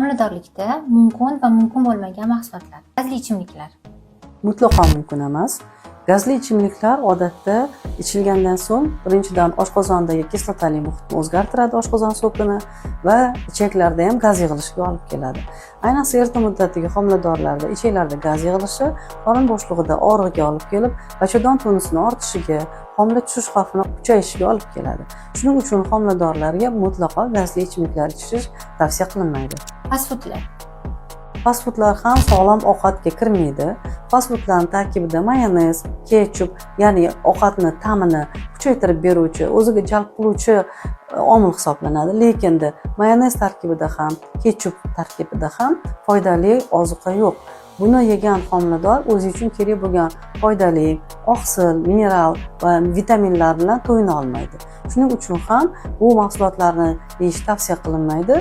homiladorlikda mumkin va mumkin bo'lmagan mahsulotlar. Gazli ichimliklar. Mutlaqo mumkin emas. Gazli ichimliklar odatda ichilgandan so'ng birinchidan oshqozondagi kislotali muhitni o'zgartiradi, oshqozon so'pini, va ichaklarda ham gaz yig'ilishiga olib keladi. Ayniqsa erta muddatdagi homiladorlarda ichaklarda gaz yig'ilishi qorin bo'shlig'ida og'riqqa olib kelib, bachadon tonusini ortishiga, homila tushish xavfini kuchayishiga olib keladi. Shuning uchun homiladorlarga mutlaqo gazli ichimliklar ichish tavsiya qilinmaydi. Fast foodlar. Fast foodlar ham sog'lom ovqatga kirmaydi. Fast foodlarning tarkibida mayonez, ketchup, ya'ni ovqatni ta'mini kuchaytirib beruvchi, o'ziga jalb qiluvchi omil hisoblanadi. Lekin mayonez tarkibida ham, ketchup tarkibida ham foydali ozuqa yo'q. Buni yegan homilador o'zi uchun kerak bo'lgan foydali oqsil, mineral va vitaminlar bilan to'yina olmaydi. Shuning uchun ham bu mahsulotlarni yeyish tavsiya qilinmaydi.